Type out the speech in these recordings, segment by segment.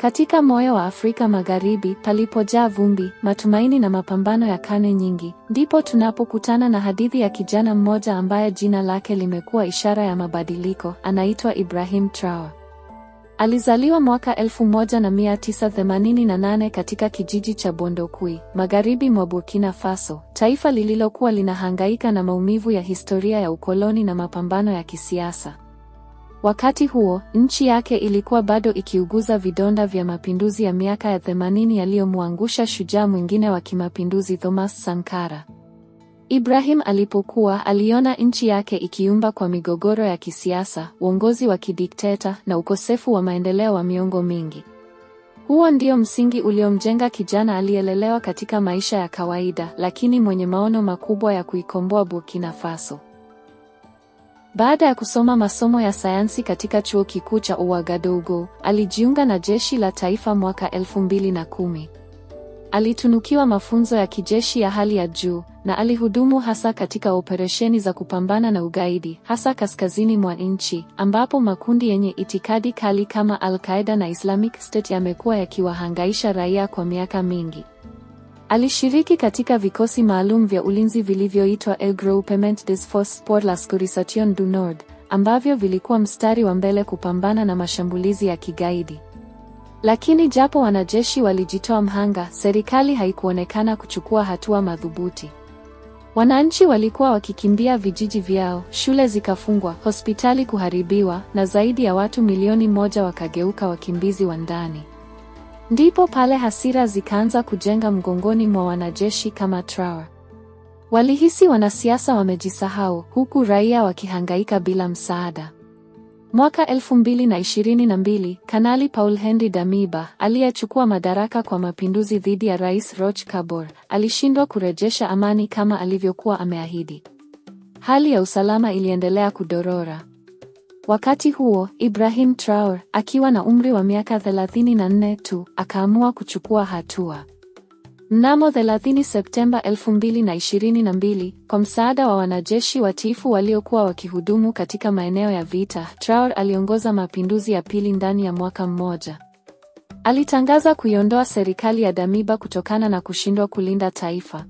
Katika moyo wa Afrika Magharibi, palipojaa vumbi, matumaini na mapambano ya karne nyingi, ndipo tunapokutana na hadithi ya kijana mmoja ambaye jina lake limekuwa ishara ya mabadiliko. Anaitwa Ibrahim Traore. Alizaliwa mwaka 1988 katika kijiji cha Bondokui, magharibi mwa Burkina Faso, taifa lililokuwa linahangaika na maumivu ya historia ya ukoloni na mapambano ya kisiasa. Wakati huo, nchi yake ilikuwa bado ikiuguza vidonda vya mapinduzi ya miaka ya 80 yaliyomwangusha shujaa mwingine wa kimapinduzi Thomas Sankara. Ibrahim alipokuwa, aliona nchi yake ikiumba kwa migogoro ya kisiasa, uongozi wa kidikteta na ukosefu wa maendeleo wa miongo mingi. Huo ndio msingi uliomjenga kijana aliyelelewa katika maisha ya kawaida, lakini mwenye maono makubwa ya kuikomboa Burkina Faso. Baada ya kusoma masomo ya sayansi katika chuo kikuu cha Ouagadougou, alijiunga na jeshi la taifa mwaka 2010. Alitunukiwa mafunzo ya kijeshi ya hali ya juu, na alihudumu hasa katika operesheni za kupambana na ugaidi, hasa kaskazini mwa nchi, ambapo makundi yenye itikadi kali kama Al-Qaeda na Islamic State yamekuwa yakiwahangaisha raia kwa miaka mingi. Alishiriki katika vikosi maalum vya ulinzi vilivyoitwa El Groupement des Forces pour la Sécurisation du Nord, ambavyo vilikuwa mstari wa mbele kupambana na mashambulizi ya kigaidi. Lakini japo wanajeshi walijitoa mhanga, serikali haikuonekana kuchukua hatua madhubuti. Wananchi walikuwa wakikimbia vijiji vyao, shule zikafungwa, hospitali kuharibiwa, na zaidi ya watu milioni 1 wakageuka wakimbizi wa ndani. Ndipo pale hasira zikaanza kujenga mgongoni mwa wanajeshi kama Traore. Walihisi wanasiasa wamejisahau, huku raia wakihangaika bila msaada. Mwaka 2022, Kanali Paul Henri Damiba, aliyechukua madaraka kwa mapinduzi dhidi ya Rais Roch Kabore, alishindwa kurejesha amani kama alivyokuwa ameahidi. Hali ya usalama iliendelea kudorora. Wakati huo, Ibrahim Traore, akiwa na umri wa miaka 34 tu, akaamua kuchukua hatua. Mnamo 30 Septemba 2022, kwa msaada wa wanajeshi watiifu waliokuwa wakihudumu katika maeneo ya vita, Traore aliongoza mapinduzi ya pili ndani ya mwaka mmoja. Alitangaza kuiondoa serikali ya Damiba kutokana na kushindwa kulinda taifa.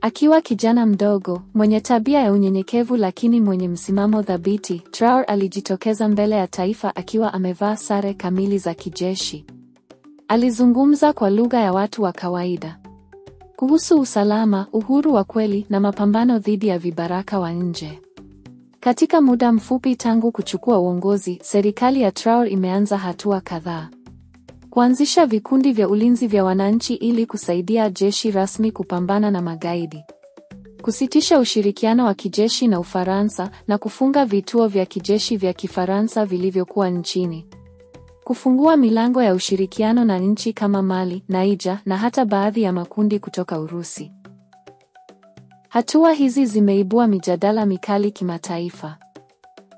Akiwa kijana mdogo, mwenye tabia ya unyenyekevu lakini mwenye msimamo thabiti, Traore alijitokeza mbele ya taifa akiwa amevaa sare kamili za kijeshi. Alizungumza kwa lugha ya watu wa kawaida kuhusu usalama, uhuru wa kweli na mapambano dhidi ya vibaraka wa nje. Katika muda mfupi tangu kuchukua uongozi, serikali ya Traore imeanza hatua kadhaa. Kuanzisha vikundi vya ulinzi vya wananchi ili kusaidia jeshi rasmi kupambana na magaidi. Kusitisha ushirikiano wa kijeshi na Ufaransa na kufunga vituo vya kijeshi vya Kifaransa vilivyokuwa nchini. Kufungua milango ya ushirikiano na nchi kama Mali, Niger na hata baadhi ya makundi kutoka Urusi. Hatua hizi zimeibua mijadala mikali kimataifa.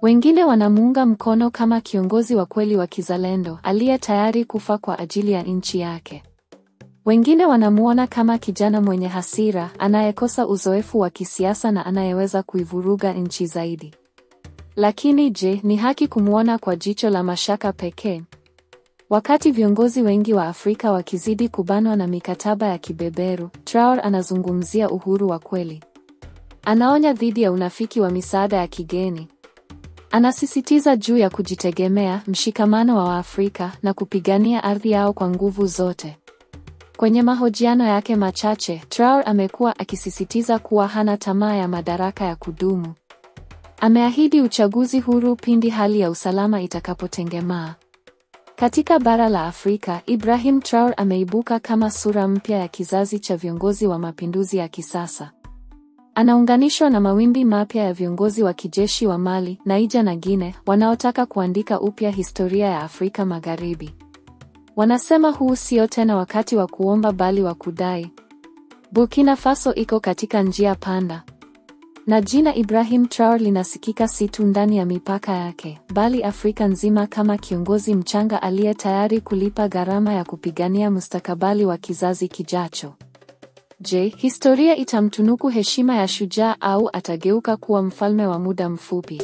Wengine wanamuunga mkono kama kiongozi wa kweli wa kizalendo, aliye tayari kufa kwa ajili ya nchi yake. Wengine wanamuona kama kijana mwenye hasira, anayekosa uzoefu wa kisiasa na anayeweza kuivuruga nchi zaidi. Lakini je, ni haki kumuona kwa jicho la mashaka pekee? Wakati viongozi wengi wa Afrika wakizidi kubanwa na mikataba ya kibeberu, Traore anazungumzia uhuru wa kweli. Anaonya dhidi ya unafiki wa misaada ya kigeni. Anasisitiza juu ya kujitegemea, mshikamano wa Waafrika na kupigania ardhi yao kwa nguvu zote. Kwenye mahojiano yake machache, Traore amekuwa akisisitiza kuwa hana tamaa ya madaraka ya kudumu. Ameahidi uchaguzi huru pindi hali ya usalama itakapotengemaa. Katika bara la Afrika, Ibrahim Traore ameibuka kama sura mpya ya kizazi cha viongozi wa mapinduzi ya kisasa. Anaunganishwa na mawimbi mapya ya viongozi wa kijeshi wa Mali, Niger na Guinea, wanaotaka kuandika upya historia ya Afrika Magharibi. Wanasema huu sio tena wakati wa kuomba bali wa kudai. Burkina Faso iko katika njia panda. Na jina Ibrahim Traore linasikika si tu ndani ya mipaka yake, bali Afrika nzima kama kiongozi mchanga aliye tayari kulipa gharama ya kupigania mustakabali wa kizazi kijacho. Je, historia itamtunuku heshima ya shujaa au atageuka kuwa mfalme wa muda mfupi?